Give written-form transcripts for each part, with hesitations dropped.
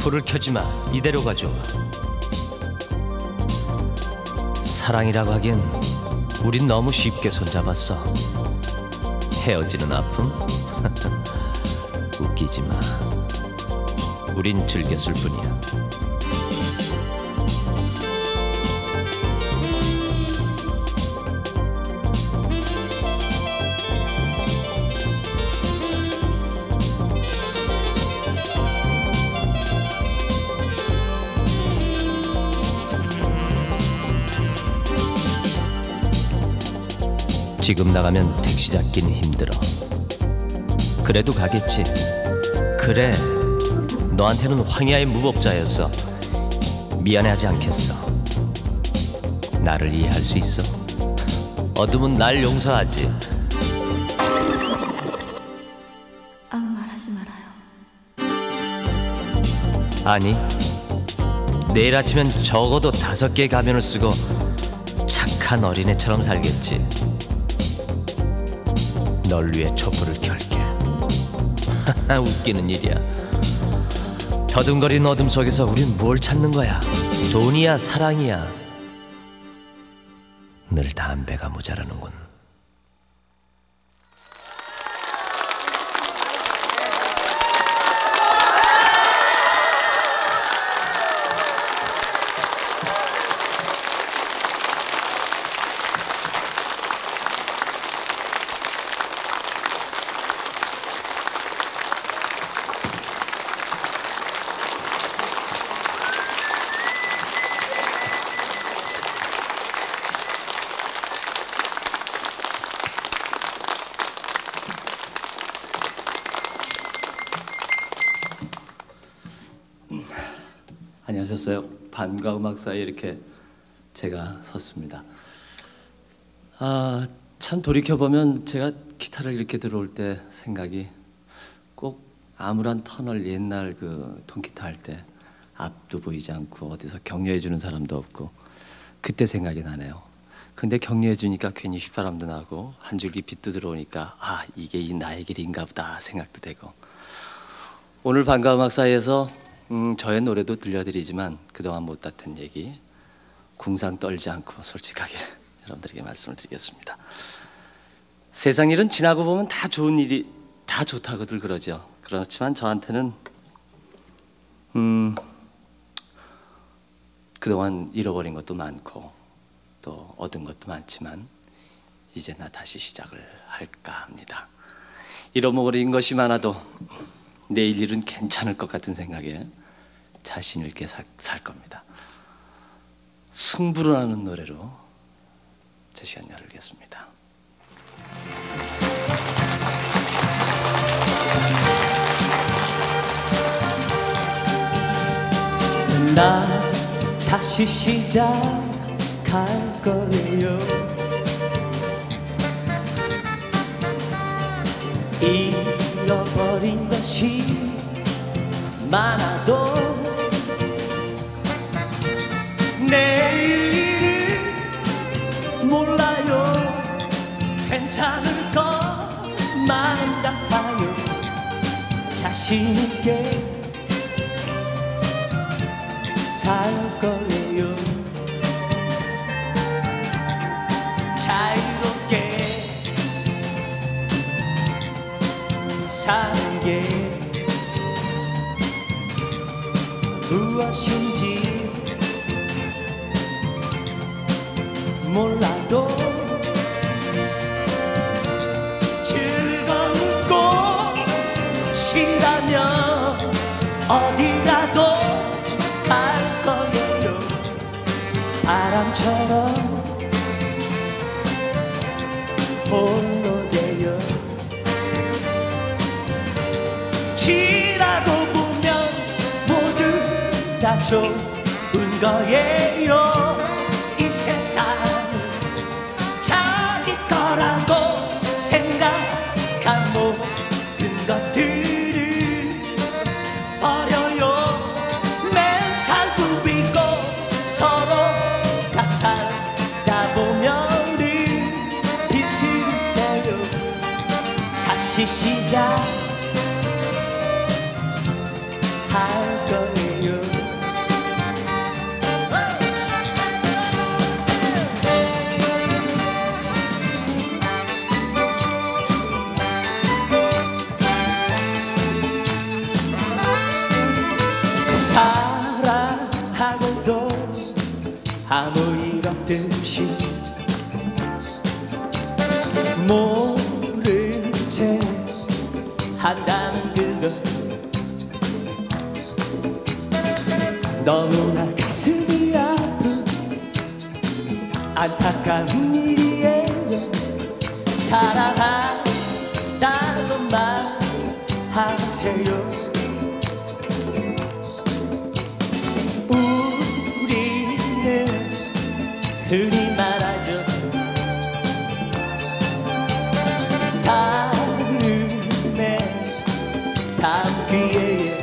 불을 켜지 마. 이대로 가죠. 사랑이라고 하기엔 우린 너무 쉽게 손잡았어. 헤어지는 아픔? 웃기지 마. 우린 즐겼을 뿐이야. 지금 나가면 택시 잡기는 힘들어. 그래도 가겠지. 그래, 너한테는 황야의 무법자였어. 미안해하지 않겠어. 나를 이해할 수 있어? 어둠은 날 용서하지. 아무 말 하지 말아요. 아니, 내일 아침엔 적어도 5개의 가면을 쓰고 착한 어린애처럼 살겠지. 널 위해 촛불을 켤게. 웃기는 일이야. 더듬거리는 어둠 속에서 우린 뭘 찾는 거야? 돈이야, 사랑이야? 늘 담배가 모자라는군. 안녕하셨어요. 밤과 음악 사이에 이렇게 제가 섰습니다. 참 돌이켜보면 제가 기타를 이렇게 들어올 때 생각이 꼭 암울한 터널, 옛날 그 통기타 할 때 앞도 보이지 않고 어디서 격려해 주는 사람도 없고 그때 생각이 나네요. 근데 격려해 주니까 괜히 휘파람도 나고 한 줄기 빛도 들어오니까 이게 이 나의 길인가 보다 생각도 되고. 오늘 밤과 음악 사이에서 저의 노래도 들려드리지만 그동안 못다툰 얘기 궁상 떨지 않고 솔직하게 여러분들에게 말씀을 드리겠습니다. 세상 일은 지나고 보면 다 좋은 일이 다 좋다고들 그러죠. 그렇지만 저한테는 그동안 잃어버린 것도 많고 또 얻은 것도 많지만 이제 나 다시 시작을 할까 합니다. 잃어버린 것이 많아도 내일 일은 괜찮을 것 같은 생각에 자신 있게 살 겁니다. 승부를 하는 노래로 제 시간 열겠습니다. 나 다시 시작할 거예요. 잃어버린 것이 많아도 내일은 몰라요. 괜찮을 것만 같아요. 자신 있게 살 거예요. 자유롭게 사는 게 무엇인지 몰라도 즐거운 곳이라면 어디라도 갈 거예요. 바람처럼 홀로 되어 지나고 보면 모두 다 좋은 거예요. 이 세상은 자기 거라고 생각한 모든 것들을 버려요. 맨살 부비고 서로가 살다 보면은 비슷해요. 다시 시작할 거예요. 마세요. 사랑하고도 아무 일 없듯이 모른 채 한다는 그것 너무나 가슴이 아픈 안타까운 일이에요. 사랑한다고 말하세요. 우리는 흔히 말하죠. 다음에 다음 기회에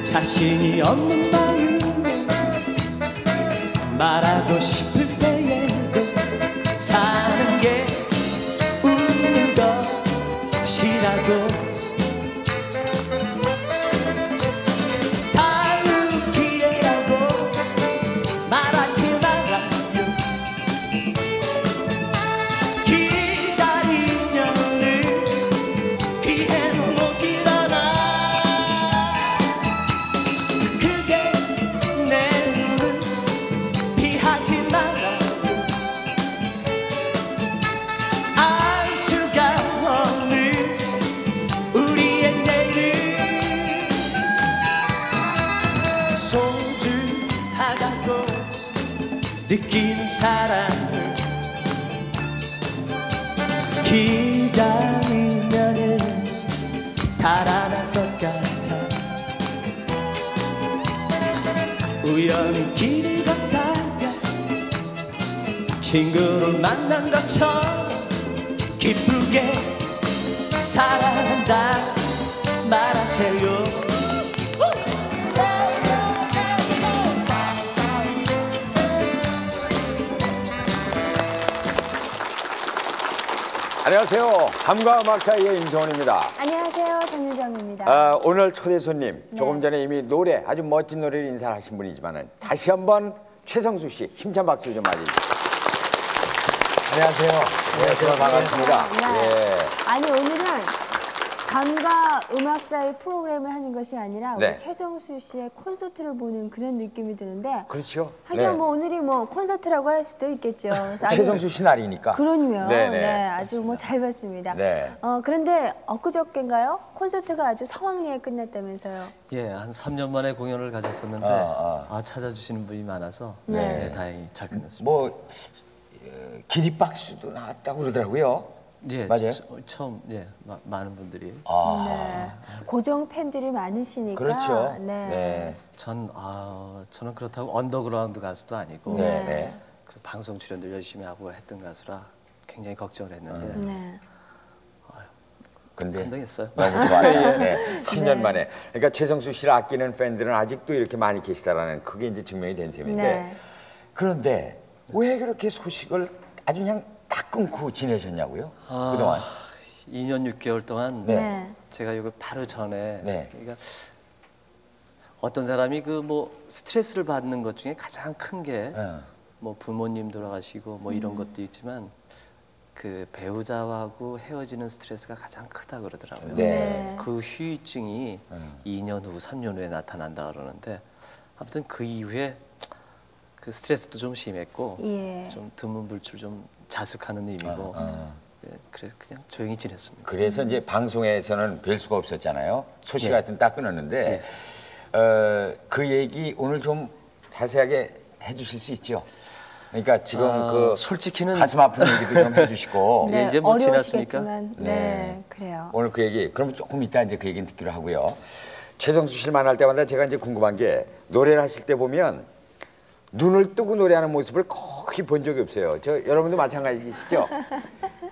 자신이 없는 마음에 말하고 싶을 때에도 사는 게 웃는 것이라고. 다음 기회라고 말하지 말아요. 기다리면은 기회는 오질 않아. 그게 내 눈을 피하지 말아요. 알 수가 없는 우리의 내일 소중하다고 느끼는 사랑을 기다리면은 달아날 것 같아. 우연히 길을 걷다가 친구를 만난 것처럼 기쁘게 사랑한다 말하세요. 안녕하세요. 밤과 음악 사이의 임성원입니다. 안녕하세요. 전유정입니다. 오늘 초대 손님, 네. 조금 전에 이미 노래, 아주 멋진 노래를 인사하신 분이지만 다시 한번 최성수 씨 힘찬 박수 좀 맞으시죠. 안녕하세요. 안녕하세요. 반갑습니다. 네. 예. 아니 오늘은 밤과 음악 사이 프로그램을 하는 것이 아니라 네. 우리 최성수 씨의 콘서트를 보는 그런 느낌이 드는데 그렇죠. 하긴 뭐 오늘이 뭐 콘서트라고 할 수도 있겠죠. 그래서 아주 최성수 씨 날이니까. 그러니요. 네네. 네, 아주 뭐 잘 봤습니다. 네. 그런데 엊그저께인가요? 콘서트가 아주 성황리에 끝났다면서요. 예, 한 3년 만에 공연을 가졌었는데 찾아주시는 분이 많아서 네. 네, 다행히 잘 끝났습니다. 뭐 기립박수도 나왔다고 그러더라고요. 예, 맞아요? 처음 많은 분들이 네. 고정 팬들이 많으시니까. 그렇죠. 네. 네. 저는 그렇다고 언더그라운드 가수도 아니고 네. 네. 그 방송 출연도 열심히 하고 했던 가수라 굉장히 걱정을 했는데 네. 근데 감동했어요. 너무 좋아요. 네. 3년 만에. 그러니까 최성수 씨를 아끼는 팬들은 아직도 이렇게 많이 계시다라는 그게 이제 증명이 된 셈인데. 네. 그런데 왜 그렇게 소식을 아주 그냥 딱 끊고 지내셨냐고요? 그동안. 2년 6개월 동안 네. 제가 이거 바로 전에 네. 그러니까 어떤 사람이 그 뭐 스트레스를 받는 것 중에 가장 큰 게 뭐 부모님 돌아가시고 뭐 이런 것도 있지만 그 배우자하고 헤어지는 스트레스가 가장 크다 그러더라고요. 네. 그 후유증이 2년 후, 3년 후에 나타난다 그러는데 아무튼 그 이후에 그 스트레스도 좀 심했고 예. 좀 드문불출 좀 자숙하는 의미고 예, 그래서 그냥 조용히 지냈습니다. 그래서 이제 방송에서는 뵐 수가 없었잖아요. 소식 같은 딱 끊었는데 그 얘기 오늘 좀 자세하게 해주실 수 있죠? 그러니까 지금 그 솔직히는 가슴 아픈 얘기도 좀 해주시고 네, 이제 뭐 어려우시겠지만, 네, 네. 그래요. 오늘 그 얘기 그럼 조금 이따 이제 그 얘기는 듣기로 하고요. 최성수 씨를 만날 때마다 제가 이제 궁금한 게 노래를 하실 때 보면 눈을 뜨고 노래하는 모습을 거의 본 적이 없어요. 여러분도 마찬가지시죠?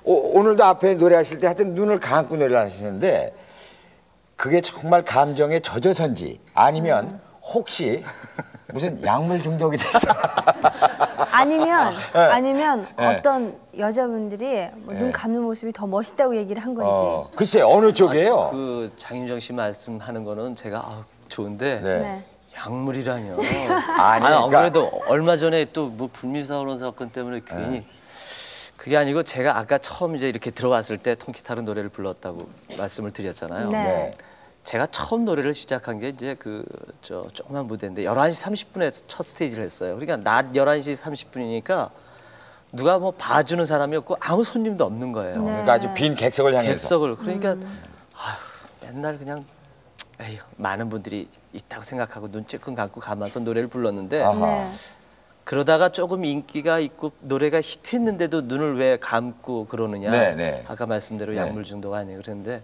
오늘도 앞에 노래하실 때 하여튼 눈을 감고 노래를 하시는데 그게 정말 감정에 젖어선지 아니면 혹시 무슨 약물 중독이 돼서 아니면 어떤 여자분들이 뭐 눈 감는 모습이 더 멋있다고 얘기를 한 건지. 글쎄 어느 쪽이에요? 그 장윤정 씨 말씀하는 거는 제가 좋은데 네. 약물이라뇨. 아니, 그러니까- 그래도 얼마 전에 또 뭐 불미사오론 사건 때문에 괜히 그게 아니고 제가 아까 처음 이제 이렇게 들어왔을 때 통기타로 노래를 불렀다고 말씀을 드렸잖아요. 네. 제가 처음 노래를 시작한 게 이제 그 저 조그만 무대인데 11시 30분에 첫 스테이지를 했어요. 그러니까 낮 11시 30분이니까 누가 뭐 봐주는 사람이 없고 아무 손님도 없는 거예요. 네. 그러니까 아주 빈 객석을 향해서. 객석을. 그러니까 아휴, 맨날 그냥 에휴, 많은 분들이 있다고 생각하고 눈 찔끔 감고 가면서 노래를 불렀는데 아하. 네. 그러다가 조금 인기가 있고 노래가 히트했는데도 눈을 왜 감고 그러느냐. 네, 네. 아까 말씀대로 네. 약물 중독 아니에요. 그런데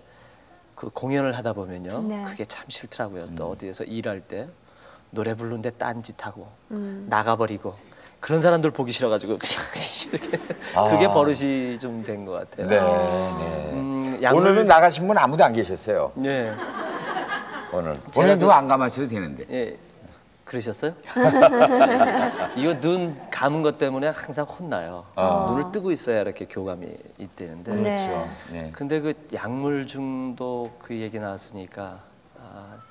그 공연을 하다 보면요. 네. 그게 참 싫더라고요. 또 어디에서 일할 때 노래 부르는데 딴짓하고 나가버리고 그런 사람들 보기 싫어가지고 그냥 이렇게 그게 버릇이 좀 된 것 같아요. 네, 네. 약물- 오늘은 나가신 분 아무도 안 계셨어요. 네. 오늘 누가 안 감았어도 되는데. 예. 그러셨어요? 이거 눈 감은 것 때문에 항상 혼나요. 눈을 뜨고 있어야 이렇게 교감이 있대는데. 네. 네. 근데 그 약물 중독 그 얘기 나왔으니까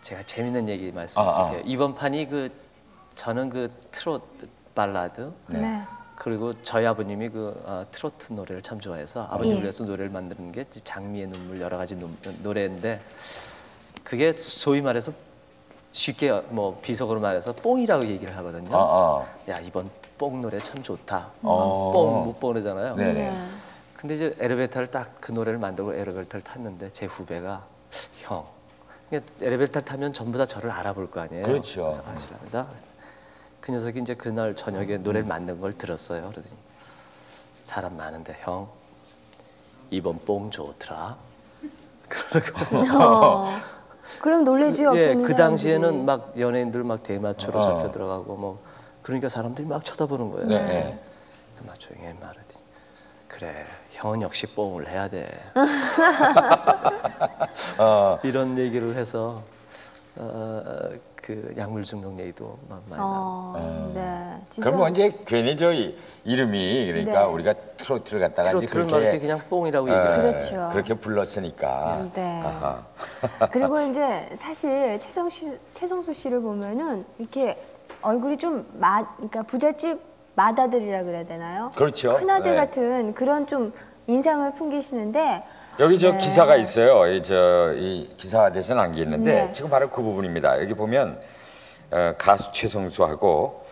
제가 재밌는 얘기 말씀드릴게요. 이번 판이 저는 그 트로트 발라드 네. 그리고 저희 아버님이 트로트 노래를 참 좋아해서 아버님을 예. 위해서 노래를 만드는 게 장미의 눈물 여러 가지 노래인데 그게 소위 말해서 쉽게 뭐 비속어로 말해서 뽕이라고 얘기를 하거든요. 야 이번 뽕 노래 참 좋다. 뽕 못 보내잖아요. 네네. 근데 이제 엘리베이터를 딱 그 노래를 만들고 엘리베이터를 탔는데 제 후배가 형 엘리베이터 타면 전부 다 저를 알아볼 거 아니에요. 그렇죠. 그래서 실례합니다. 그 녀석이 이제 그날 저녁에 노래를 만든 걸 들었어요. 그러더니 사람 많은데 형 이번 뽕 좋더라. 그러고 그럼 놀래지 옆에 예, 있는 그 사람들이. 당시에는 막 연예인들 막 대마초로 잡혀 들어가고 뭐 그러니까 사람들이 막 쳐다보는 거예요. 네. 막 조용히 말하더니 그래 형은 역시 뽕을 해야 돼. 이런 얘기를 해서 그 약물 중독 얘기도 막 많이 나오고. 네. 진짜. 그럼 뭐 이제 괜히 이름이 그러니까 네. 우리가 트로트를 갖다가 이제 트로트를 막 이렇게 그냥 뽕이라고 얘기를 해요. 그렇죠. 그렇게 불렀으니까. 네. 아하. 그리고 이제 사실 최성수 씨를 보면은 이렇게 얼굴이 좀 그러니까 부잣집 맏아들이라 그래야 되나요? 그렇죠. 큰아들 네. 같은 그런 좀 인상을 풍기시는데 여기 저 네. 기사가 있어요. 이 기사가 돼서 남기는데 네. 지금 바로 그 부분입니다. 여기 보면 가수 최성수하고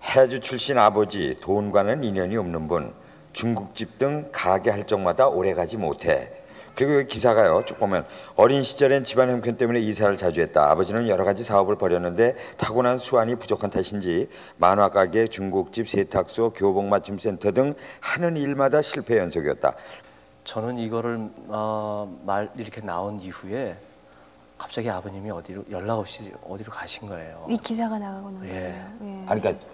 해주 출신 아버지 돈과는 인연이 없는 분 중국집 등 가게 할 적마다 오래가지 못해. 그리고 여기 기사가요. 쭉 보면 어린 시절엔 집안 형편 때문에 이사를 자주 했다. 아버지는 여러 가지 사업을 벌였는데 타고난 수완이 부족한 탓인지 만화가게, 중국집, 세탁소, 교복 맞춤센터 등 하는 일마다 실패 연속이었다. 저는 이거를 이렇게 나온 이후에 갑자기 아버님이 어디로 연락 없이 어디로 가신 거예요. 이 기사가 나가고는 예. 거예요. 예. 아니, 그러니까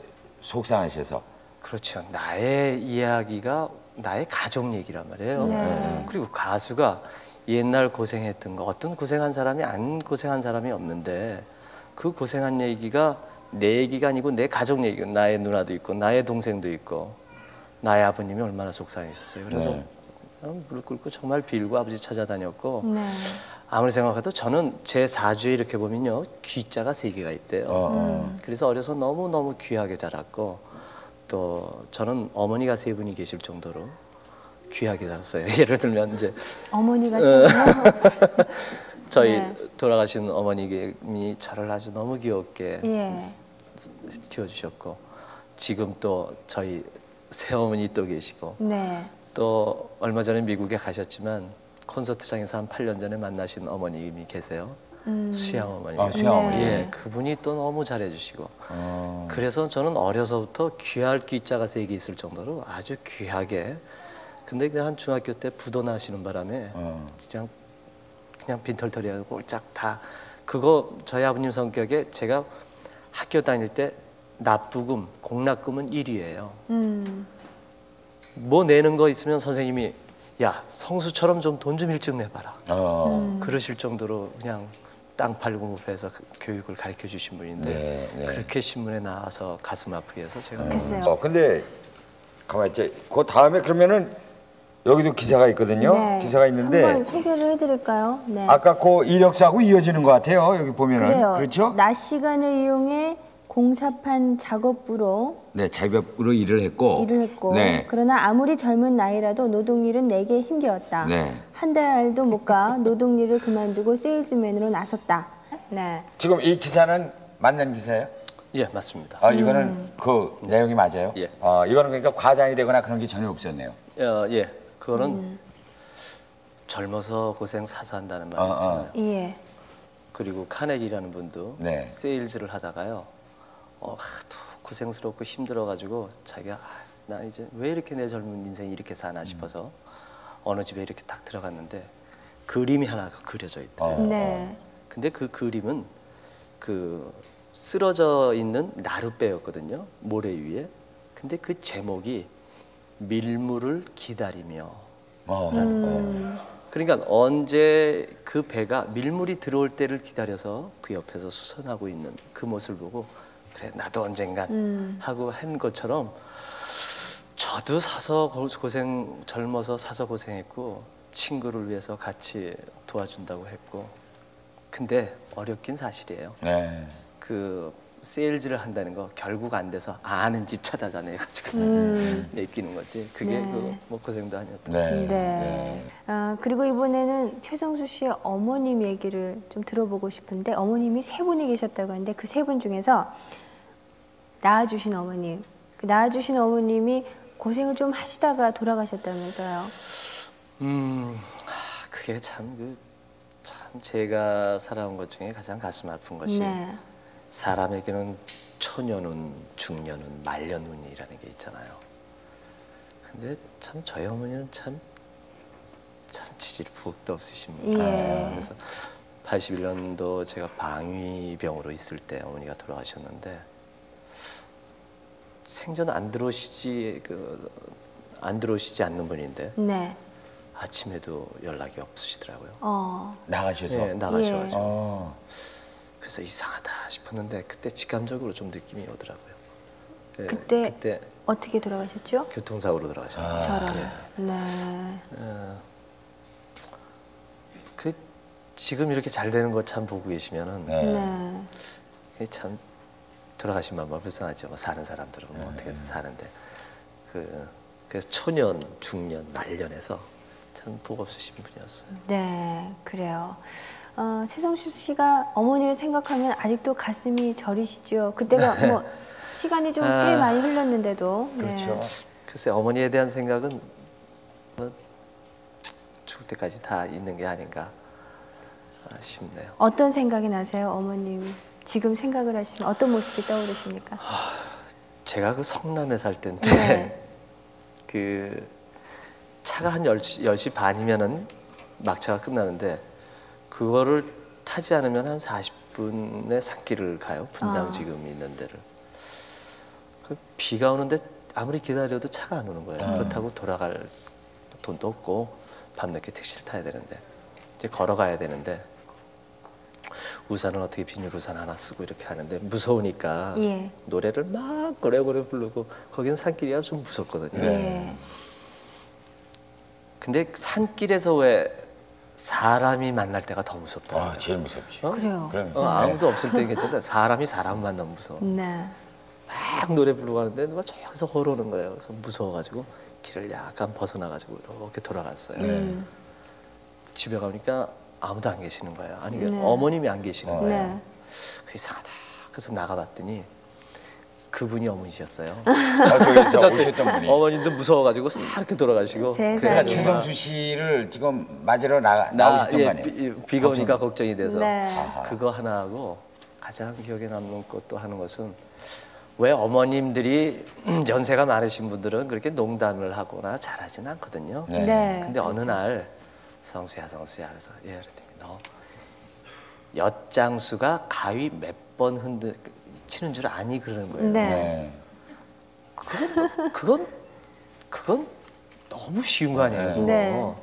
속상하셔서. 그렇죠. 나의 이야기가 나의 가족 얘기란 말이에요. 네. 그리고 가수가 옛날 고생했던 거 어떤 고생한 사람이 안 고생한 사람이 없는데 그 고생한 얘기가 내 얘기가 아니고 내 가족 얘기고 나의 누나도 있고 나의 동생도 있고 나의 아버님이 얼마나 속상하셨어요. 그래서 네. 무릎 꿇고 정말 빌고 아버지 찾아다녔고 네. 아무리 생각해도 저는 제 사주에 이렇게 보면요 귀자가 3개가 있대요. 그래서 어려서 너무너무 귀하게 자랐고 또 저는 어머니가 3분이 계실 정도로 귀하게 자랐어요. 예를 들면 이제 어머니가 세요. 저희 네. 돌아가신 어머님이 저를 아주 너무 귀엽게 예. 키워주셨고 지금 또 저희 새어머니 또 계시고 네. 또 얼마 전에 미국에 가셨지만 콘서트장에서 한 8년 전에 만나신 어머님이 계세요. 수양 어머니. 수양 어머니. 예, 그분이 또 너무 잘해주시고. 그래서 저는 어려서부터 귀할 귀자가 3개 있을 정도로 아주 귀하게. 근데 한 중학교 때 부도 나시는 바람에 그냥 빈털터리하고 꼴짝 다. 그거 저희 아버님 성격에 제가 학교 다닐 때 납부금, 공납금은 1위예요. 뭐 내는 거 있으면 선생님이 야 성수처럼 좀 돈 좀 일찍 내봐라. 그러실 정도로 그냥 땅 팔고 목표해서 교육을 가르쳐 주신 분인데 네, 네. 그렇게 신문에 나와서 가슴 아프게 해서 제가 글쎄요. 근데 가만 있지. 그 다음에 그러면은 여기도 기사가 있거든요. 네. 기사가 있는데 한번 소개를 해드릴까요? 네. 아까 그 이력서하고 이어지는 것 같아요. 여기 보면은 그래요. 그렇죠? 낮 시간을 이용해 공사판 작업부로 네, 자유업으로 일을 했고. 네. 그러나 아무리 젊은 나이라도 노동일은 내게 힘겨웠다. 네. 한 달도 못 가 노동일을 그만두고 세일즈맨으로 나섰다. 네. 지금 이 기사는 맞는 기사예요? 예 맞습니다. 이거는 그 내용이 맞아요? 예. 이거는 그러니까 과장이 되거나 그런 게 전혀 없었네요. 예 그거는 젊어서 고생 사서 한다는 말 있잖아요. 예. 그리고 카네기라는 분도 네. 세일즈를 하다가요. 하도 고생스럽고 힘들어가지고 자기가 나 이제 왜 이렇게 내 젊은 인생이 이렇게 사나 싶어서 어느 집에 이렇게 딱 들어갔는데 그림이 하나 그려져 있더라고요. 네. 근데 그 그림은 그 쓰러져 있는 나룻배였거든요. 모래 위에. 근데 그 제목이 밀물을 기다리며. 그러니까 언제 그 배가 밀물이 들어올 때를 기다려서 그 옆에서 수선하고 있는 그 모습을 보고 그래 나도 언젠간 하고 한 것처럼 저도 사서 젊어서 사서 고생했고 친구를 위해서 같이 도와준다고 했고 근데 어렵긴 사실이에요. 네. 그 세일즈를 한다는 거 결국 안 돼서 아는 집 찾아다녀가지고 내끼는 거지. 그게 네. 뭐 고생도 아니었던 네. 거죠. 네. 그리고 이번에는 최성수 씨의 어머님 얘기를 좀 들어보고 싶은데 어머님이 세 분이 계셨다고 하는데 그 세 분 중에서 낳아주신 어머님, 그 낳아주신 어머님이 고생을 좀 하시다가 돌아가셨다면서요. 그게 참 제가 살아온 것 중에 가장 가슴 아픈 것이 네. 사람에게는 초년운, 중년운, 말년운이라는 게 있잖아요. 근데 참 저희 어머니는 참 지질복도 없으신 분 같아요. 그래서 81년도 제가 방위병으로 있을 때 어머니가 돌아가셨는데 생전 안 들어오시지 않는 분인데 네. 아침에도 연락이 없으시더라고요. 나가셔서. 네, 나가셔가지고. 어. 그래서 이상하다 싶었는데 그때 직감적으로 좀 느낌이 오더라고요. 네, 그때 어떻게 돌아가셨죠? 교통사고로 돌아가셨어요. 저런. 네. 그 지금 이렇게 잘 되는 거 참 보고 계시면은 네. 그게 참 돌아가신 마음 불쌍하죠. 뭐 사는 사람들은 뭐 어떻게든 사는데 그래서 초년, 중년, 말년에서 참 복 없으신 분이었어요. 네, 그래요. 최성수 씨가 어머니를 생각하면 아직도 가슴이 저리시죠. 그때가 뭐 시간이 좀 꽤 많이 흘렀는데도. 그렇죠. 네. 글쎄 어머니에 대한 생각은 뭐 죽을 때까지 다 있는 게 아닌가 싶네요. 어떤 생각이 나세요, 어머님? 지금 생각을 하시면 어떤 모습이 떠오르십니까? 제가 그 성남에 살 때인데 네. 그 차가 한 10시 반이면은 막차가 끝나는데 그거를 타지 않으면 한 40분의 산길을 가요. 분당 지금 있는 데를. 그 비가 오는데 아무리 기다려도 차가 안 오는 거예요. 그렇다고 돌아갈 돈도 없고 밤늦게 택시를 타야 되는데 이제 걸어가야 되는데 우산은 어떻게 비닐 우산 하나 쓰고 이렇게 하는데 무서우니까 예. 노래를 막 고래고래 부르고 거긴 산길이라 좀 무섭거든요. 예. 근데 산길에서 왜 사람이 만날 때가 더 무섭다. 제일 무섭지. 그래요. 그럼. 아무도 없을 때는 괜찮다. 사람이 사람 만나면 무서워. 네. 막 노래 부르고 가는데 누가 저기서 걸어오는 거예요. 그래서 무서워가지고 길을 약간 벗어나가지고 이렇게 돌아갔어요. 집에 가니까 아무도 안 계시는 거예요. 아니 어머님이 안 계시는 거예요. 네. 그 이상하다. 그래서 나가봤더니 그분이 어머니셨어요. 저기서 오셨던 분이. 어머님도 무서워가지고 싹 이렇게 돌아가시고. 세상에. 그러니까 그래가지고 최성수 씨를 지금 맞으러 나오셨던 거 아니에요? 비가 오니까 걱정이 돼서 네. 그거 하나 하고 가장 기억에 남는 것도 하는 것은 왜 어머님들이 연세가 많으신 분들은 그렇게 농담을 하거나 잘하진 않거든요. 네. 네. 근데 어느 날 성수야 그래서 그랬더니 너 엿장수가 가위 몇 번 치는 줄 아니 그러는 거예요. 네. 네. 그건 너무 쉬운 거 아니에요. 그거. 네.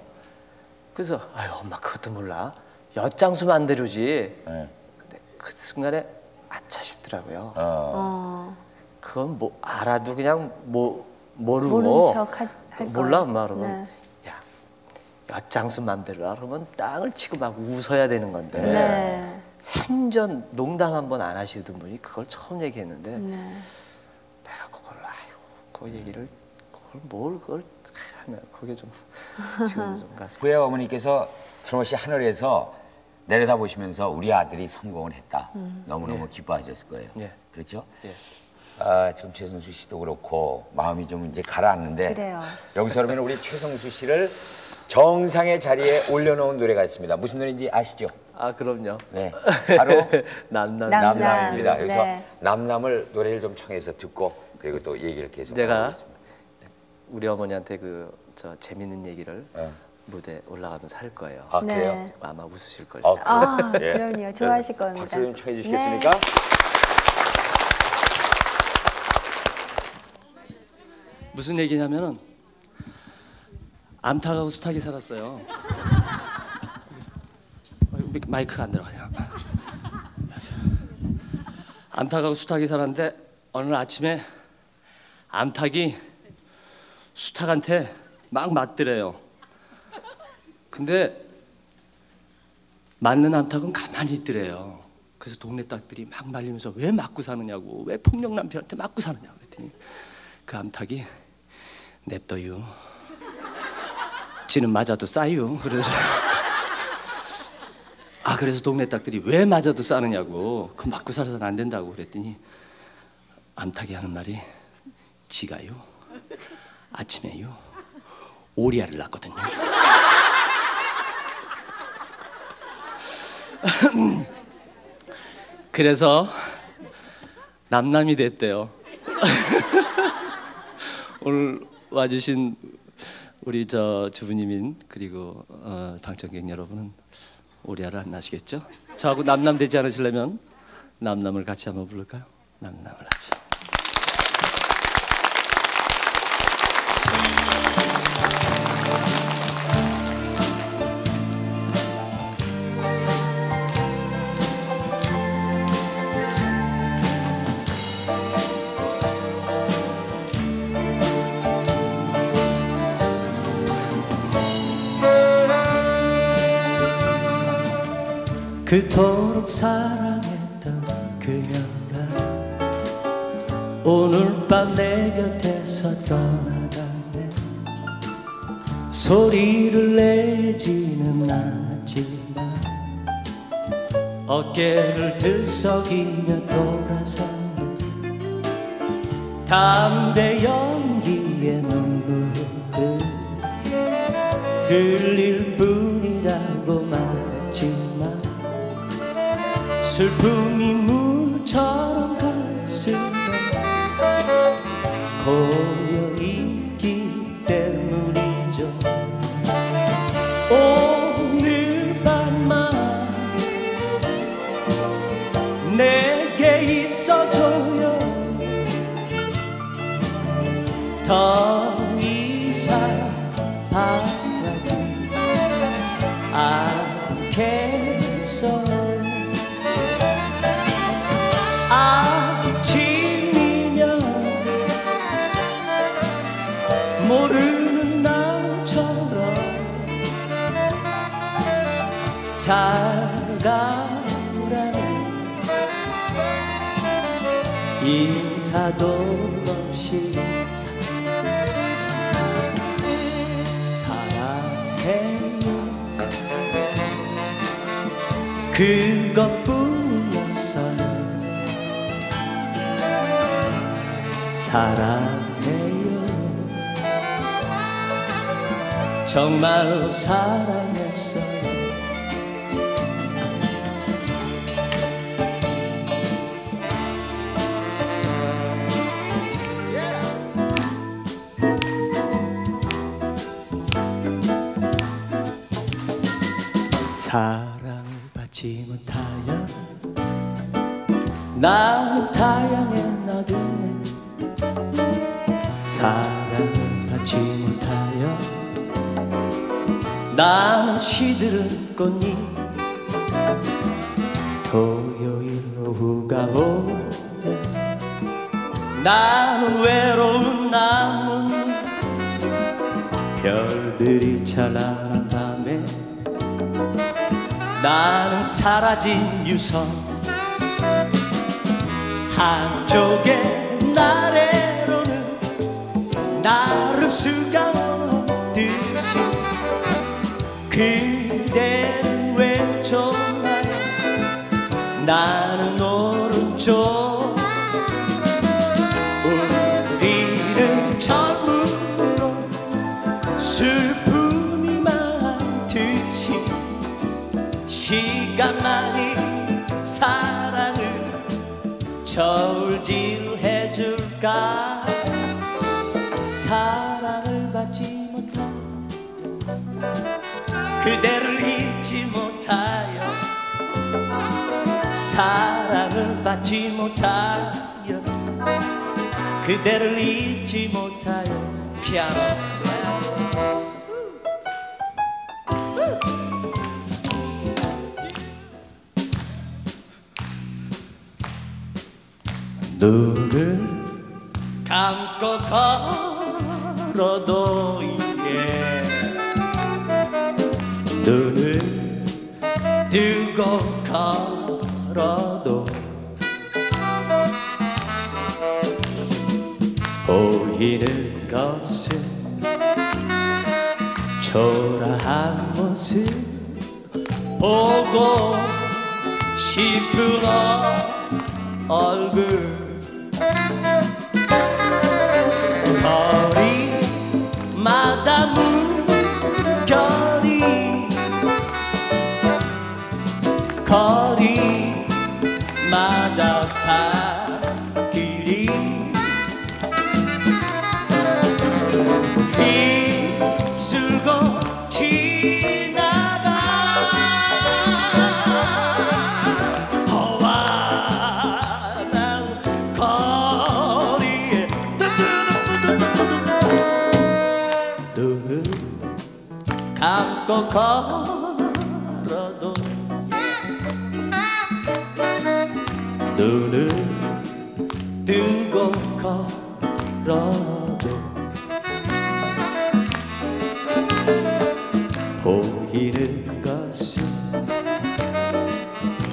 그래서 아유 엄마 그것도 몰라. 엿장수 만대로지. 네. 근데 그 순간에 아차 싶더라고요. 그건 뭐 알아도 그냥 모르고 모른 척 할 몰라 거예요. 엄마 그러면 야 엿장수 맘대로라 그러면 땅을 치고 막 웃어야 되는 건데 네. 생전 농담 한 번 안 하시던 분이 그걸 처음 얘기했는데 네. 내가 그걸 아이고 그 얘기를 그걸 하냐 그게 좀 지금 좀 가슴. 후에 어머니께서 트로마 씨 하늘에서 내려다 보시면서 우리 아들이 성공을 했다. 너무너무 기뻐하셨을 거예요. 예. 그렇죠? 예. 지금 최성수 씨도 그렇고 마음이 좀 이제 가라앉는데 그래요. 여기서 그러면 우리 최성수 씨를 정상의 자리에 올려놓은 노래가 있습니다. 무슨 노래인지 아시죠? 아 그럼요. 네, 바로 남남. 남남입니다. 그래서 네. 남남을 노래를 좀 청해서 듣고 그리고 또 얘기를 계속 내가 하겠습니다. 우리 어머니한테 저 재밌는 얘기를 네. 무대 올라가면서 할 거예요. 아 네. 그래요? 아마 웃으실 거예요. 그럼요. 좋아하실 겁니다. 박수 좀 청해 주시겠습니까? 네. 무슨 얘기냐면은 암탉하고 수탉이 살았어요. 마이크가 안 들어가냐? 암탉하고 수탉이 살았는데 어느 아침에 암탉이 수탉한테 막 맞더래요. 근데 맞는 암탉은 가만히 있더래요. 그래서 동네 딸들이 막 말리면서 왜 맞고 사느냐고, 왜 폭력 남편한테 맞고 사느냐고 그랬더니 그 암탉이 냅둬요. 지는 맞아도 싸요. 그래서 그래서 동네 딸들이 왜 맞아도 싸느냐고, 그 맞고 살아서는 안 된다고 그랬더니 암탉이 하는 말이 지가요 아침에요 오리알을 낳거든요. 그래서 남남이 됐대요. 오늘 와주신 우리 주부님인 그리고 방청객 여러분은 오리알을 안 나시겠죠? 저하고 남남 되지 않으시려면 남남을 같이 한번 부를까요? 남남을 하지. 그토록 사랑했던 그녀가 오늘 밤 내 곁에서 떠나가네. 소리를 내지는 않았지만 어깨를 들썩이며 돌아서네. 담배 연기에 눈물을 흘릴 뿐이라고 말했지만 슬픔이 물처럼 가슴에 고여있기 때문이죠. 오늘 밤만 내게 있어줘요. 더 이상 바라지 않겠어요. 아침이면 모르는 나처럼 잘 가라는 인사도 없이 사랑해요. 그것뿐이었어요. 사랑해요. 정말로 사랑했어요. 사랑을 받지 못하여 나는 타향에 나그네. 사랑을 받지 못하여 나는 시들은 꽃잎. 토요일 오후가 오면 나는 외로운 나뭇잎 별들이 찬란한 밤에 나는 사라진 유성 한쪽의 나래로는 나를 수가 없듯이 그대는 왼쪽 나는 오른쪽 우리는 젊음으로 슬픔이 많듯이 시간만이 사랑을 저울질해줄까 사랑을 받지 못하여 그대를 잊지 못하여 사랑을 받지 못하여 그대를 잊지 못하여 피아노 눈을 감고 걸어도 눈을 뜨고 걸어도 보이는 것은 초라한 모습 보고 싶은 얼굴 거리마다 물결이 거리마다 발길이 휩쓸고 지나가 허와한 거리에 눈을 감고 걸어도 눈을 뜨고 걸어도 보이는 것은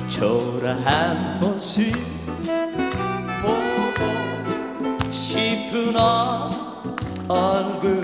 초라한 모습 보고 싶은 얼굴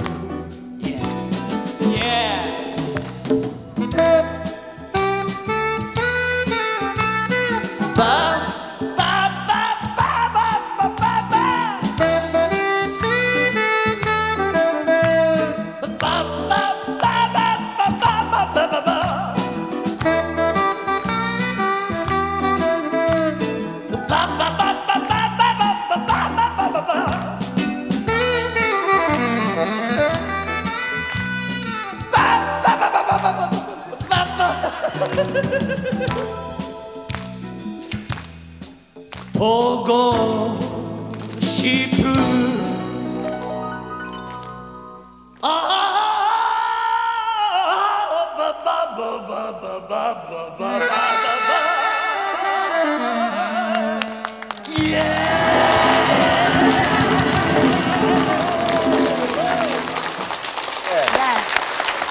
보고 싶은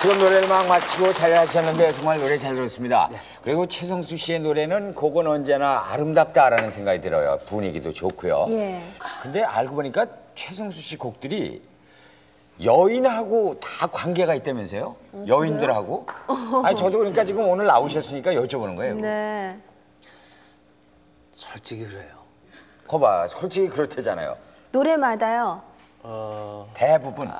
지금 노래를 막 마치고 잘 하셨는데 정말 노래 잘 들었습니다. 그리고 최성수 씨의 노래는 곡은 언제나 아름답다라는 생각이 들어요. 분위기도 좋고요. 예. 근데 알고 보니까 최성수 씨 곡들이 여인하고 다 관계가 있다면서요? 여인들하고? 아니 저도 그러니까 지금 오늘 나오셨으니까 여쭤보는 거예요. 네. 솔직히 그래요. 거봐, 솔직히 그렇대잖아요. 노래마다요. 대부분.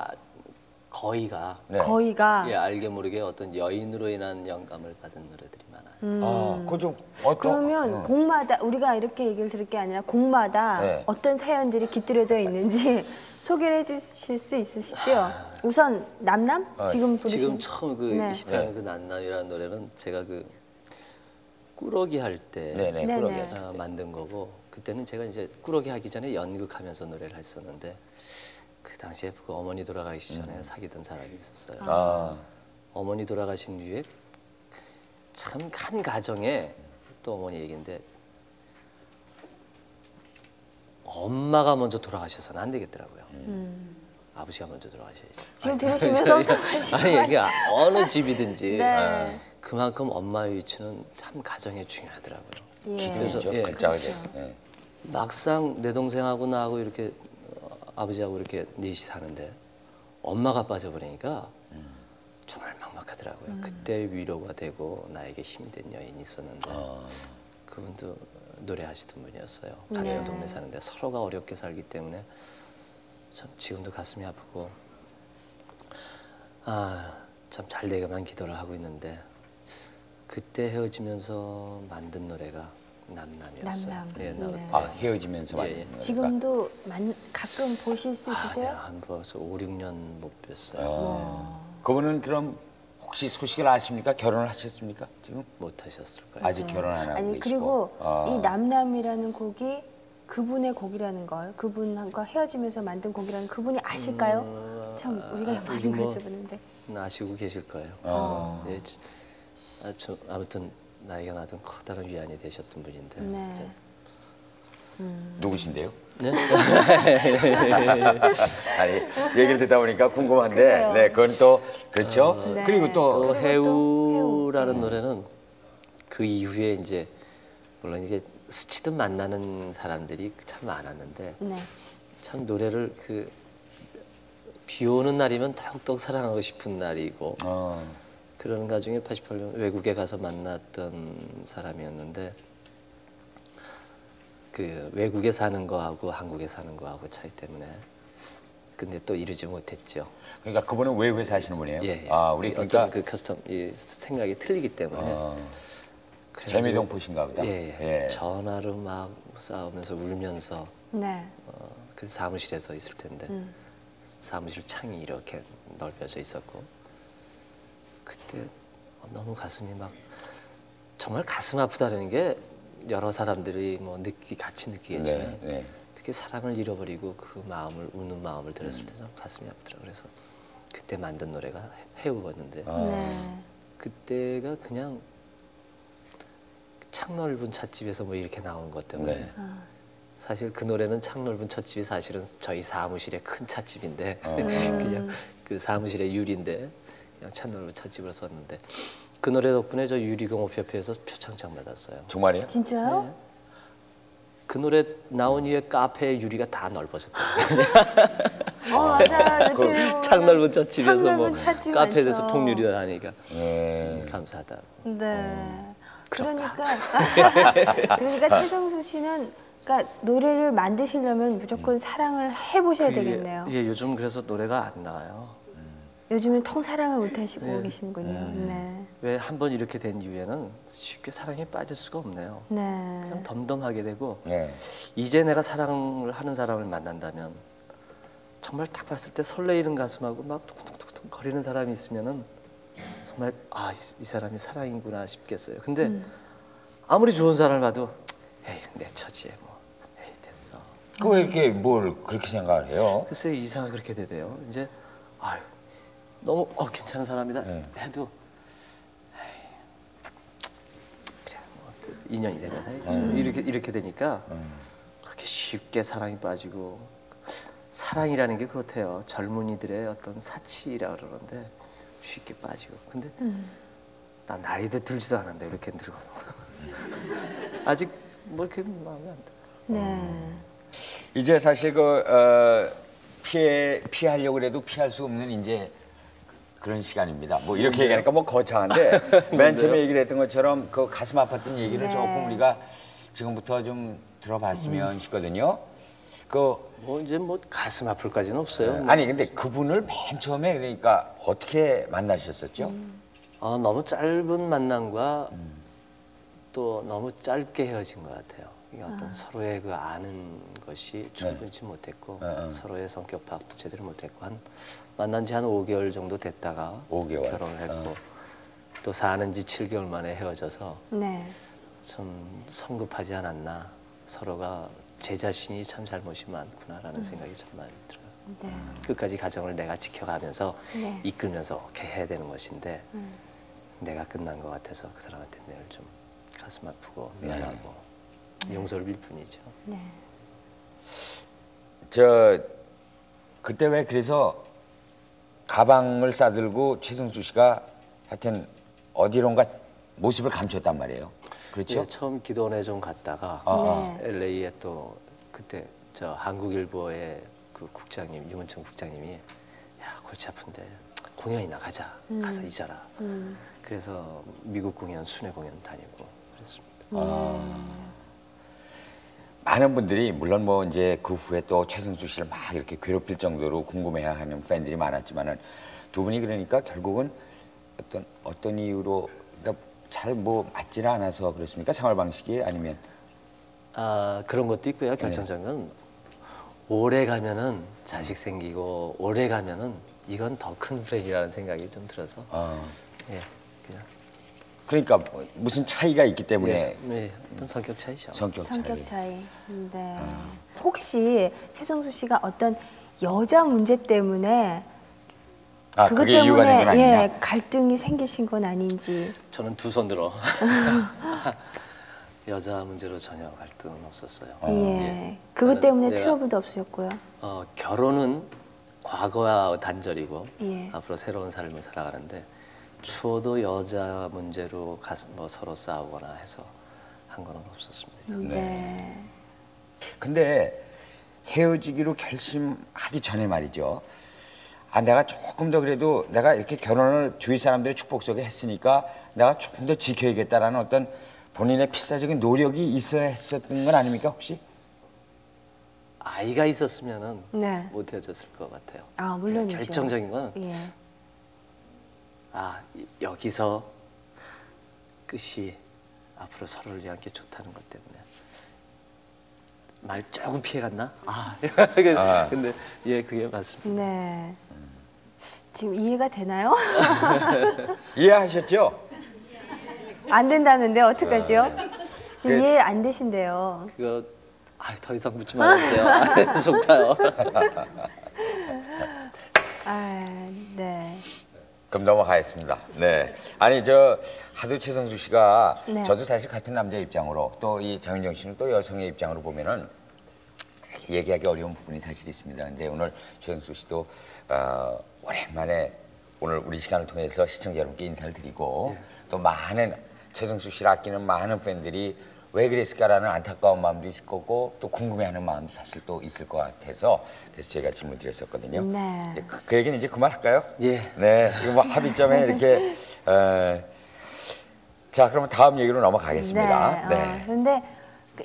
거의가 네. 거의가 예, 알게 모르게 어떤 여인으로 인한 영감을 받은 노래들이 많아요. 그거 좀 어떤? 그러면 곡마다 우리가 이렇게 얘기를 들을 게 아니라 곡마다 네. 어떤 사연들이 깃들여져 있는지 소개를 해주실 수 있으시죠? 우선 남남 지금 부르신 지금 처음 그 네. 히트하는 네. 그 난남이라는 노래는 제가 그 꾸러기 할 때 네네, 네네. 그러게. 만든 거고 그때는 제가 이제 꾸러기 하기 전에 연극하면서 노래를 했었는데 그 당시에 그 어머니 돌아가시기 전에 사귀던 사람이 있었어요. 아. 어머니 돌아가신 뒤에 참 한 가정에 또 어머니 얘기인데 엄마가 먼저 돌아가셔서는 안 되겠더라고요. 아버지가 먼저 돌아가셔야지. 지금 들으시면서 속상하시고 아니 이게 어느 집이든지 네. 그만큼 엄마의 위치는 참 가정에 중요하더라고요. 예. 기둥이죠. 예, 글자 그렇죠. 예. 막상 내 동생하고 나하고 이렇게 아버지하고 이렇게 넷이 사는데 엄마가 빠져버리니까 정말 막막하더라고요. 그때 위로가 되고 나에게 힘이 된 여인이 있었는데 그분도 노래하시던 분이었어요. 같은 네. 동네 사는데 서로가 어렵게 살기 때문에 참 지금도 가슴이 아프고 참 잘 되게만 기도를 하고 있는데 그때 헤어지면서 만든 노래가 남남이었어요. 남남. 예, 네. 아, 헤어지면서 예, 만든 예. 노래가. 지금도 가끔 보실 수 네, 있으세요? 한 벌써 5, 6년 못 뵀어요. 그분은 그럼 혹시 소식을 아십니까? 결혼을 하셨습니까? 지금? 못 하셨을 거예요. 아직 결혼 안 하고 아니 계시고. 그리고 이 남남이라는 곡이 그분의 곡이라는 걸 그분과 헤어지면서 만든 곡이라는 그분이 아실까요? 참 우리가 많이 뭐 여쭤보는데 아시고 계실 거예요. 예, 아무튼 나이가 나던 커다란 위안이 되셨던 분인데. 네. 이제- 누구신데요? 네? 아니, 얘기를 듣다 보니까 궁금한데, 네, 그건 또, 그렇죠? 네. 그리고 또, 또 해우라는 네. 노래는 그 이후에 이제 물론 이제 스치듯 만나는 사람들이 참 많았는데 네. 참 노래를 그 비 오는 날이면 더욱더 사랑하고 싶은 날이고 그런 가중에 88년 외국에 가서 만났던 사람이었는데 그 외국에 사는 거하고 한국에 사는 거하고 차이 때문에 근데 또 이루지 못했죠. 그러니까 그분은 외국에 사시는 분이에요? 예, 예. 아, 우리 그러니까 어떤 그 커스텀 이 생각이 틀리기 때문에 그래가지고- 재미동 포신가 보다. 예, 예. 전화로 막 싸우면서 울면서 네. 그 사무실에서 있을 텐데 사무실 창이 이렇게 넓혀져 있었고 그때 너무 가슴이 막 정말 가슴 아프다는 게 여러 사람들이 뭐 같이 느끼겠지만 네, 네. 특히 사랑을 잃어버리고 그 마음을 우는 마음을 들었을 때 좀 가슴이 아프더라고요. 그래서 그때 만든 노래가 해우였는데 네. 그때가 그냥 창 넓은 찻집에서 뭐 이렇게 나온 것 때문에 네. 사실 그 노래는 창 넓은 찻집이 사실은 저희 사무실의 큰 찻집인데 그냥 그 사무실의 유리인데 그냥 창 넓은 찻집으로 썼는데 그 노래 덕분에 저 유리공업협회에서 표창장 받았어요. 정말이에요? 진짜요? 그 노래 나온 이후에 카페의 유리가 다 넓어졌대요. 맞아. 요즘 창 넓은 찻집에서 창 뭐 넓은 찻집 카페에서 많죠. 통유리가 다니까 예. 감사하다. 네. 그러니까 최정수 씨는 그러니까 노래를 만드시려면 무조건 사랑을 해보셔야 되겠네요. 예, 요즘 그래서 노래가 안 나와요. 요즘은 통 사랑을 못 하시고 계시는군요. 네. 왜 한 번 이렇게 된 이후에는 쉽게 사랑에 빠질 수가 없네요. 네. 그냥 덤덤하게 되고 네. 이제 내가 사랑을 하는 사람을 만난다면 정말 딱 봤을 때 설레이는 가슴하고 막 툭툭툭툭 거리는 사람이 있으면은 정말 이 사람이 사랑이구나 싶겠어요. 근데 아무리 좋은 사람을 봐도 에이 내 처지에 뭐 에이 됐어. 그 왜 이렇게 뭘 그렇게 생각을 해요? 글쎄 이상하게 그렇게 되대요. 이제 아유 너무 괜찮은 사람이다 해도 에이, 그래 뭐 인연이 되면 해야지. 이렇게 되니까 그렇게 쉽게 사랑이 빠지고 사랑이라는 게 그렇대요. 젊은이들의 어떤 사치라 그러는데 쉽게 빠지고 근데 나 나이도 들지도 않았는데 이렇게 늙어서 아직 뭐 이렇게 마음에 안 들어. 네. 이제 사실 피하려고 해도 피할 수 없는 이제 그런 시간입니다. 뭐 이렇게 얘기하니까 뭐 거창한데 맨 처음에 얘기를 했던 것처럼 그 가슴 아팠던 얘기를 네. 조금 우리가 지금부터 좀 들어봤으면 싶거든요. 뭐 이제 뭐 가슴 아플까지는 없어요. 아니 근데 그분을 맨 처음에 그러니까 어떻게 만나셨었죠? 너무 짧은 만남과 또 너무 짧게 헤어진 것 같아요. 이게 어떤 서로의 그 아는 것이 충분치 못했고 서로의 성격 파악도 제대로 못했고 만난 지 한 5개월 정도 됐다가 5개월? 결혼을 했고 또 사는 지 7개월 만에 헤어져서 네. 좀 성급하지 않았나 서로가 제 자신이 참 잘못이 많구나라는 생각이 참 많이 들어요. 네. 끝까지 가정을 내가 지켜가면서 네. 이끌면서 이렇게 해야 되는 것인데 내가 끝난 것 같아서 그 사람한테 늘 좀 가슴 아프고 미안하고 용서를 빌 뿐이죠. 네. 저 그때 왜 그래서 가방을 싸들고 최성수 씨가 하여튼 어디론가 모습을 감췄단 말이에요. 그렇죠? 예, 처음 기도원에 좀 갔다가 네. LA에 또 그때 저 한국일보의 그 국장님 유문천 국장님이 야 골치 아픈데 공연이나 가자 가서 잊어라. 그래서 미국 공연 순회 공연 다니고 그랬습니다. 많은 분들이 물론 뭐 이제 그 후에 또 최성수 씨를 막 이렇게 괴롭힐 정도로 궁금해하는 팬들이 많았지만은 두 분이 그러니까 결국은 어떤 이유로 그러니까 잘 뭐 맞지는 않아서 그렇습니까? 생활 방식이 아니면 아 그런 것도 있고요. 결정적인 건 오래 가면은 자식 생기고 오래 가면은 이건 더 큰 불행이라는 생각이 좀 들어서 예 그냥 그러니까 무슨 차이가 있기 때문에 네, 어떤 성격 차이죠. 성격 성격 차이. 차이. 네. 혹시 최성수 씨가 어떤 여자 문제 때문에 아 그것 그게 이유가 된 건 아니냐? 예, 갈등이 생기신 건 아닌지. 저는 두 손 들어 여자 문제로 전혀 갈등은 없었어요. 예. 그것 나는 때문에 내가- 트러블도 없으셨고요. 결혼은 과거와 단절이고 예. 앞으로 새로운 삶을 살아가는데 추워도 여자 문제로 뭐 서로 싸우거나 해서 한 건 없었습니다. 네. 근데 헤어지기로 결심하기 전에 말이죠. 아 내가 조금 더 그래도 내가 이렇게 결혼을 주위 사람들의 축복 속에 했으니까 내가 조금 더 지켜야겠다라는 어떤 본인의 필사적인 노력이 있어야 했었던 건 아닙니까 혹시? 아이가 있었으면은 네. 못 헤어졌을 것 같아요. 아, 물론이죠. 결정적인 건 예. 여기서 끝이 앞으로 서로를 위한 게 좋다는 것 때문에 말 조금 피해갔나? 근데 예 그게 맞습니다. 네. 지금 이해가 되나요? 이해하셨죠? 안 된다는데 어떡하죠? 지금 그- 이해 안 되신대요. 그거 더 이상 묻지 말아주세요. 속 타요. 아, 네. 그럼 넘어가겠습니다. 네. 아니 저 하도 최성수 씨가 네. 저도 사실 같은 남자 입장으로 또 이 장윤정 씨는 또 여성의 입장으로 보면은 얘기하기 어려운 부분이 사실 있습니다. 근데 오늘 최성수 씨도 오랜만에 오늘 우리 시간을 통해서 시청자 여러분께 인사를 드리고 또 많은 최성수 씨를 아끼는 많은 팬들이 왜 그랬을까라는 안타까운 마음도 있을 거고 또 궁금해하는 마음도 사실 또 있을 것 같아서 그래서 제가 질문 드렸었거든요. 네. 이제 그 얘기는 이제 그만할까요? 예. 네, 이거 뭐 합의점에 이렇게 자 그러면 다음 얘기로 넘어가겠습니다. 네. 그런데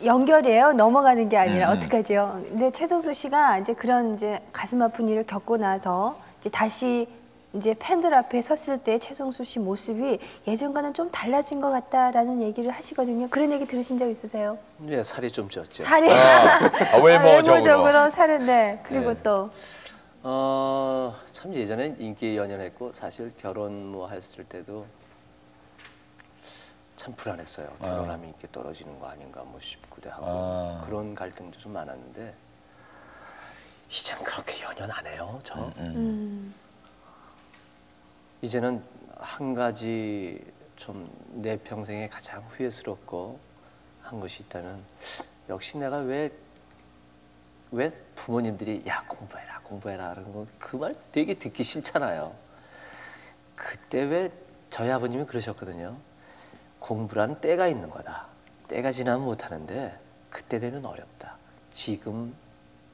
연결이에요. 넘어가는 게 아니라 어떡하죠? 근데 최성수 씨가 이제 그런 이제 가슴 아픈 일을 겪고 나서 이제 다시 이제 팬들 앞에 섰을 때 최성수 씨 모습이 예전과는 좀 달라진 것 같다라는 얘기를 하시거든요. 그런 얘기 들으신 적 있으세요? 예 살이 좀 쪘죠. 살이 외모적으로. 살은 네. 그리고 네. 또 참 예전엔 인기 연연했고 사실 결혼 뭐 했을 때도 참 불안했어요. 결혼하면 이렇게 떨어지는 거 아닌가 뭐 싶기도 하고 그런 갈등도 좀 많았는데 이제는 그렇게 연연 안 해요. 저 이제는 한 가지 좀 내 평생에 가장 후회스럽고 한 것이 있다면 역시 내가 왜 부모님들이 야 공부해라 그런 거 그 말 되게 듣기 싫잖아요. 그때 왜 저희 아버님이 그러셨거든요. 공부란 때가 있는 거다. 때가 지나면 못하는데 그때 되면 어렵다. 지금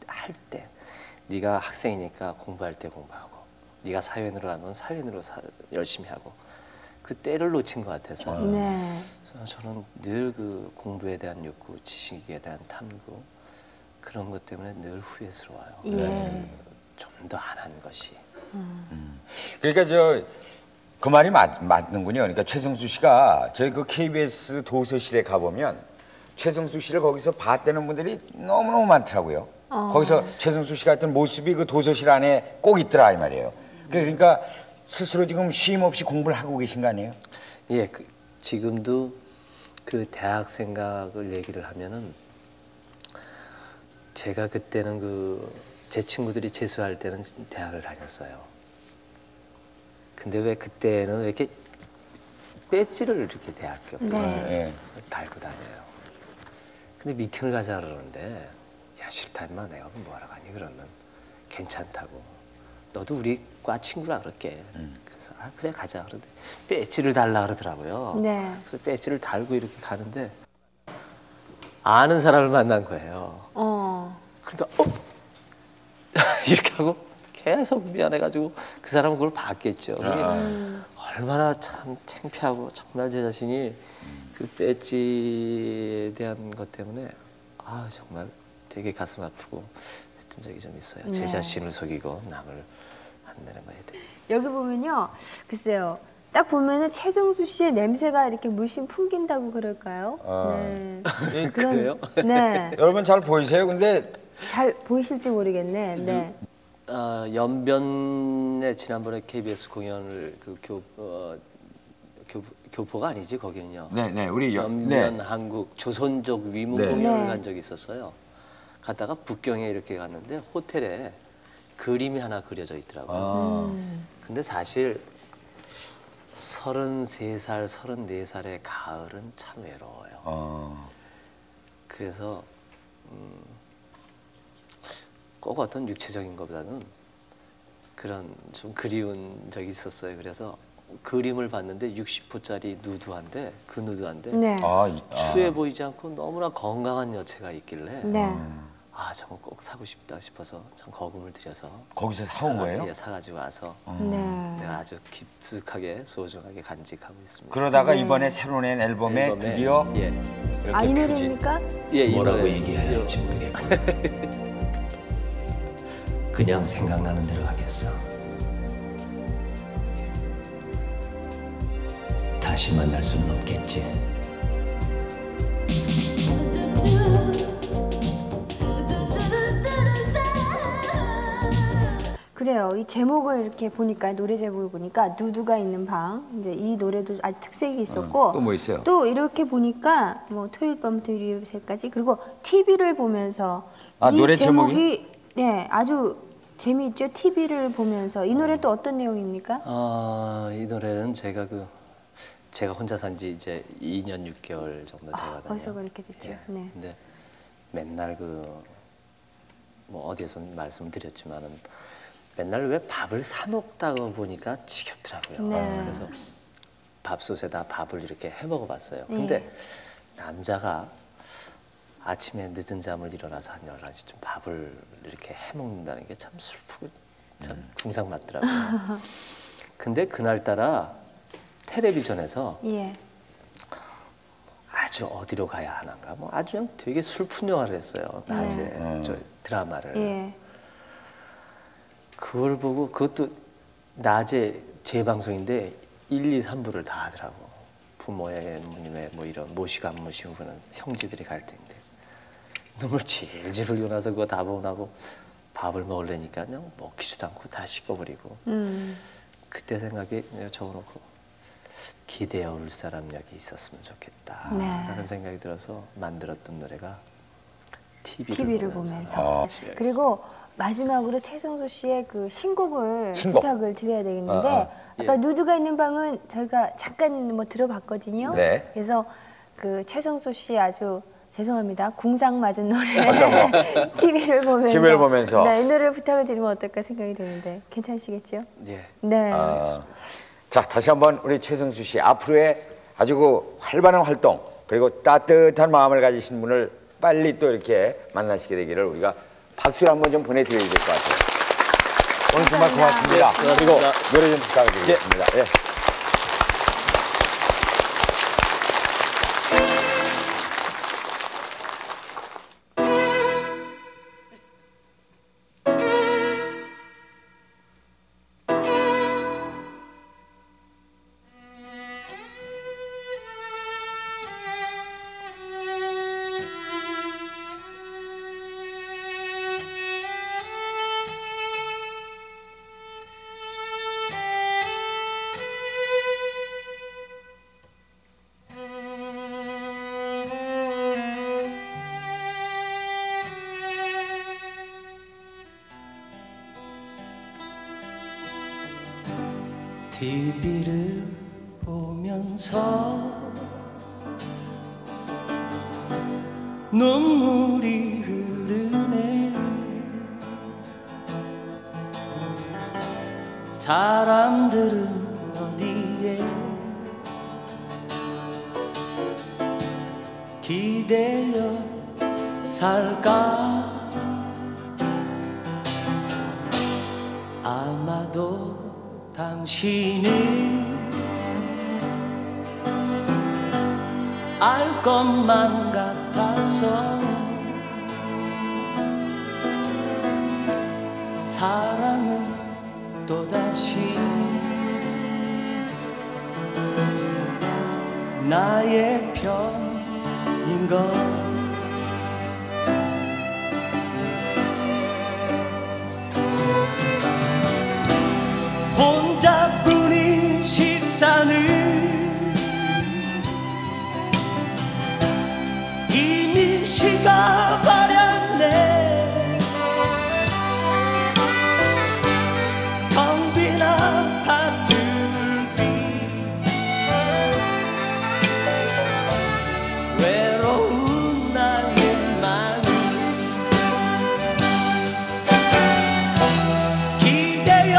할 때 네가 학생이니까 공부할 때 공부하고 네가 사회인으로 가면 사회인으로 열심히 하고 그 때를 놓친 것 같아서 네. 저는 늘 그 공부에 대한 욕구, 지식에 대한 탐구 그런 것 때문에 늘 후회스러워요. 예. 좀 더 안 한 것이. 그러니까 그 말이 맞는군요. 그러니까 최성수 씨가 저희 그 KBS 도서실에 가보면 최성수 씨를 거기서 봤다는 분들이 너무너무 많더라고요. 거기서 최성수 씨 같은 모습이 그 도서실 안에 꼭 있더라 이 말이에요. 그러니까 스스로 지금 쉼 없이 공부를 하고 계신 거 아니에요? 예, 지금도 그 대학 생각을 얘기를 하면은 제가 그때는 제 친구들이 재수할 때는 대학을 다녔어요. 근데 왜 그때는 왜 이렇게 배지를 이렇게 대학교 앞에서 예. 달고 다녀요. 근데 미팅을 가자 그러는데 야 싫다니만 내가 뭐하러 가니 그러면 괜찮다고 너도 우리 과 친구라 그럴게. 그래서 아 그래 가자 그러는데 배지를 달라 그러더라고요. 네. 그래서 배지를 달고 이렇게 가는데 아는 사람을 만난 거예요. 그러니까 이렇게 하고 계속 미안해가지고 그 사람은 그걸 봤겠죠. 그게 얼마나 참 창피하고 정말 제 자신이 그 배지에 대한 것 때문에 아 정말 되게 가슴 아프고 했던 적이 좀 있어요. 제 네. 자신을 속이고 남을 안 내는 거에 대해. 여기 보면요, 글쎄요. 딱 보면은 최정수 씨의 냄새가 이렇게 물씬 풍긴다고 그럴까요? 네. 그래요? 네. 여러분 잘 보이세요? 근데 잘 보이실지 모르겠네. 네. 연변에 지난번에 KBS 공연을 그 교포가 아니지 거기는요. 네네 우리 연변 한국 조선족 위문 네. 공연을 네. 간 적이 있었어요. 가다가 북경에 이렇게 갔는데 호텔에 그림이 하나 그려져 있더라고요. 근데 사실 33살, 34살의 가을은 참 외로워요. 그래서 꼭 어떤 육체적인 것보다는 그런 좀 그리운 적이 있었어요. 그래서 그림을 봤는데 60호짜리 누드한데 그 누드한데 네. 추해 보이지 않고 너무나 건강한 여체가 있길래 네. 아 저건 꼭 사고 싶다 싶어서 참 거금을 들여서 거기서 사온 거예요? 예, 사가지고 와서 네. 내가 아주 깊숙하게 소중하게 간직하고 있습니다. 그러다가 이번에 새로 낸 앨범에 앨범에, 드디어 예, 이렇게 아, 이 표지. 노래입니까? 예, 이 뭐라고 노래. 얘기해야 할지 모르겠고 그냥 생각나는 대로 하겠어. 다시 만날 수는 없겠지. 그래요. 이 제목을 이렇게 보니까 노래 제목을 보니까 누드가 있는 방. 이제 이 노래도 아주 특색이 있었고 또 뭐 있어요? 또 이렇게 보니까 뭐 토요일 밤부터 일요일 새까지 그리고 TV를 보면서 아, 이 노래 제목이 네 아주 재미있죠. TV를 보면서 이 노래 또 어떤 내용입니까? 이 노래는 제가 혼자 산 지 이제 2년 6개월 정도 되거든요. 벌써 그렇게 됐죠. 예. 네. 근데 맨날 뭐 어디에서 말씀을 드렸지만은 맨날 왜 밥을 사 먹다가 보니까 지겹더라고요. 네. 그래서 밥솥에다 밥을 이렇게 해 먹어봤어요. 근데 남자가 아침에 늦은 잠을 일어나서 한 11시쯤 밥을 이렇게 해 먹는다는 게 참 슬프고 참 궁상 맞더라고요. 근데 그날따라 텔레비전에서 예. 아주 어디로 가야 하는가 뭐 아주 그냥 되게 슬픈 영화를 했어요. 낮에 저 드라마를. 예. 그걸 보고 그것도 낮에 재방송인데 1, 2, 3부를 다 하더라고. 부모의 누님의 뭐 이런 모시고 안 모시고 그런 형제들이 갈 때인데 눈물 질질 흘리고 나서 그거 다 보고 나고 밥을 먹으려니까 그냥 먹히지도 않고 다 씻어버리고 그때 생각이 그냥 적어놓고 기대어 올 사람 여기 있었으면 좋겠다 네. 라는 생각이 들어서 만들었던 노래가 TV를 보면서. 그리고 마지막으로 최정수 씨의 그 신곡을 부탁을 드려야 되겠는데 아까 예. 누드가 있는 방은 저희가 잠깐 뭐 들어봤거든요. 네. 그래서 그 최정수 씨 아주 죄송합니다. 궁상 맞은 노래 TV를 보면서 TV를 보면서. 네, 이 노래를 부탁을 드리면 어떨까 생각이 드는데 괜찮으시겠죠? 예. 네. 자 다시 한번 우리 최성수 씨 앞으로의 아주 그 활발한 활동 그리고 따뜻한 마음을 가지신 분을 빨리 또 이렇게 만나시게 되기를 우리가 박수를 한번 좀 보내드려야 될 것 같아요. 오늘 정말 고맙습니다. 네, 그리고 고맙습니다. 노래 좀 부탁드리겠습니다. 예. TV를 보면서 눈물이 흐르네. 사람들은 어디에 기대어 살까? 아마도 당신은 알 것만 같아서 사랑은 또다시 나의 편인 것. 혼자뿐인 시간을 이미 식어버렸네. 텅 빈 아파트 비 외로운 나의 마음 기대어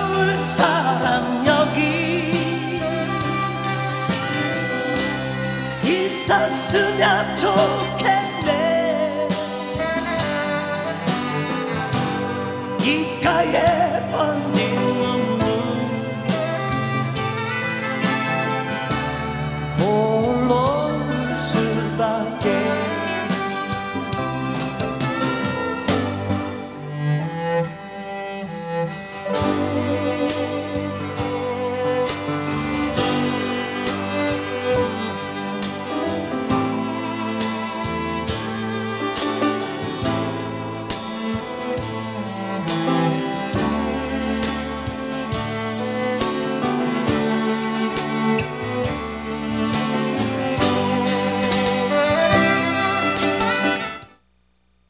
올 사람 여기 있었으면 좋겠네. 이가에